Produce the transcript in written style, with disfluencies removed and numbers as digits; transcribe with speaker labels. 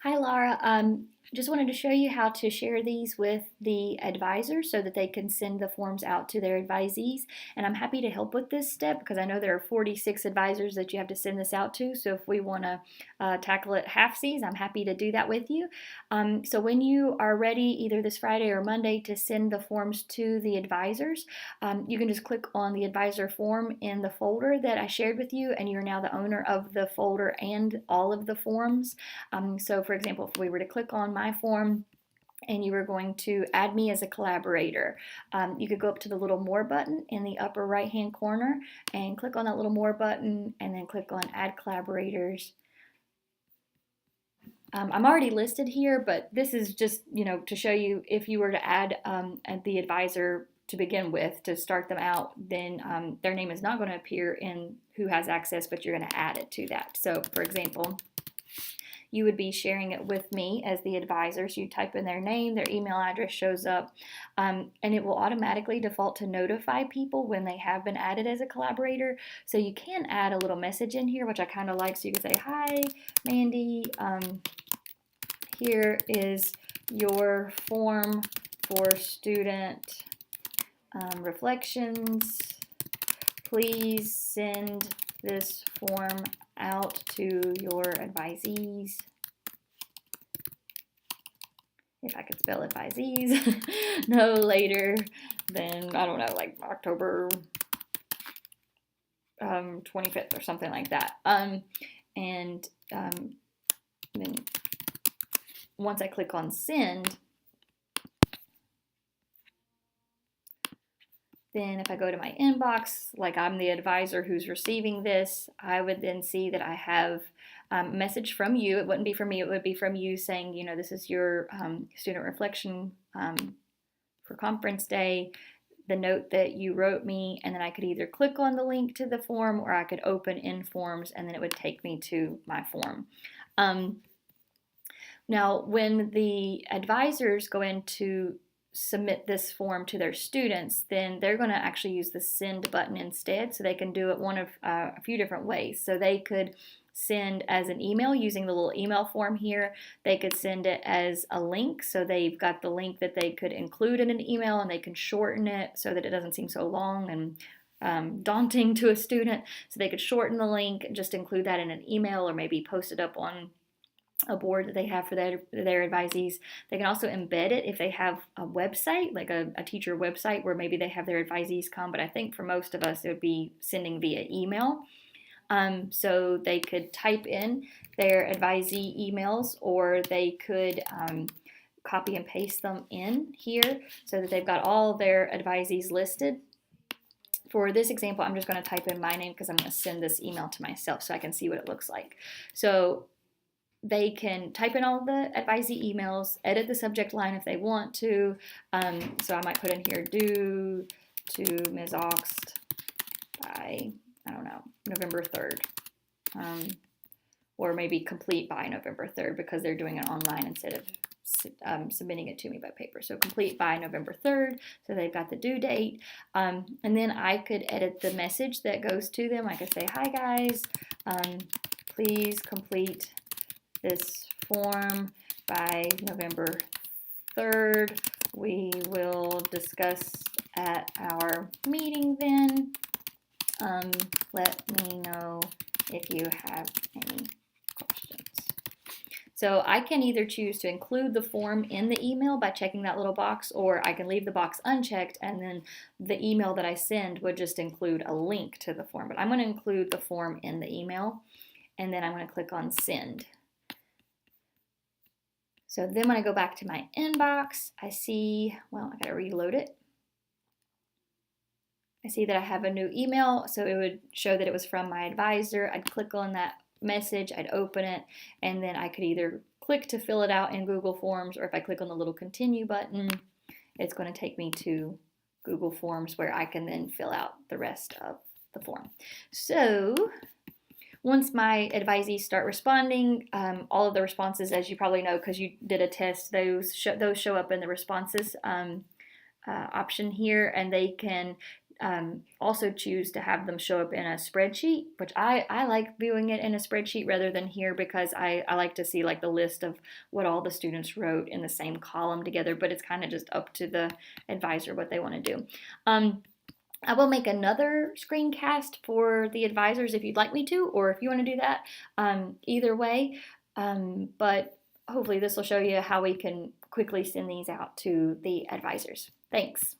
Speaker 1: Hi, Laura. Just wanted to show you how to share these with the advisor so that they can send the forms out to their advisees. And I'm happy to help with this step because I know there are 46 advisors that you have to send this out to. So if we want to tackle it halfsies, I'm happy to do that with you. So when you are ready, either this Friday or Monday, to send the forms to the advisors, you can just click on the advisor form in the folder that I shared with you, and you're now the owner of the folder and all of the forms. So for example, if we were to click on my form and you were going to add me as a collaborator, you could go up to the little more button in the upper right hand corner and click on that little more button and then click on add collaborators. I'm already listed here, but this is just, to show you if you were to add the advisor to begin with to start them out, then their name is not going to appear in who has access, but you're going to add it to that. So for example, you would be sharing it with me as the advisor. So you type in their name, their email address shows up, and it will automatically default to notify people when they have been added as a collaborator. So you can add a little message in here, which I kind of like. So you can say, hi, Mandy, here is your form for student reflections. Please send this form out to your advisees. If I could spell advisees, no later than, I don't know, like October 25th or something like that. And then once I click on send, then if I go to my inbox, like I'm the advisor who's receiving this, I would then see that I have a message from you. It wouldn't be from me, it would be from you saying, this is your student reflection for conference day, the note that you wrote me, and then I could either click on the link to the form or I could open InForms and then it would take me to my form. Now, when the advisors go in to submit this form to their students, then they're going to actually use the send button instead. So they can do it one of a few different ways. So they could send as an email using the little email form here. They could send it as a link. So they've got the link that they could include in an email and they can shorten it so that it doesn't seem so long and daunting to a student. So they could shorten the link, just include that in an email or maybe post it up on a board that they have for their advisees. They can also embed it if they have a website, like a teacher website where maybe they have their advisees come, but I think for most of us it would be sending via email. So they could type in their advisee emails or they could copy and paste them in here so that they've got all their advisees listed. For this example, I'm just going to type in my name because I'm going to send this email to myself so I can see what it looks like. So they can type in all the advisee emails, edit the subject line if they want to. So I might put in here, due to Ms. Oxt by, I don't know, November 3rd. Or maybe complete by November 3rd because they're doing it online instead of submitting it to me by paper. So complete by November 3rd, so they've got the due date. And then I could edit the message that goes to them. I could say, hi guys, please complete this form by November 3rd. We will discuss at our meeting then. Let me know if you have any questions. So I can either choose to include the form in the email by checking that little box, or I can leave the box unchecked and then the email that I send would just include a link to the form. But I'm going to include the form in the email and then I'm going to click on send. So then when I go back to my inbox, I see, well, I gotta reload it. I see that I have a new email, so it would show that it was from my advisor. I'd click on that message, I'd open it, and then I could either click to fill it out in Google Forms, or if I click on the little continue button, it's going to take me to Google Forms where I can then fill out the rest of the form. So once my advisees start responding, all of the responses, as you probably know because you did a test, those show up in the responses option here, and they can also choose to have them show up in a spreadsheet, which I like viewing it in a spreadsheet rather than here because I like to see like the list of what all the students wrote in the same column together, but it's kind of just up to the advisor what they want to do. I will make another screencast for the advisors if you'd like me to, or if you want to do that, either way. But hopefully this will show you how we can quickly send these out to the advisors. Thanks.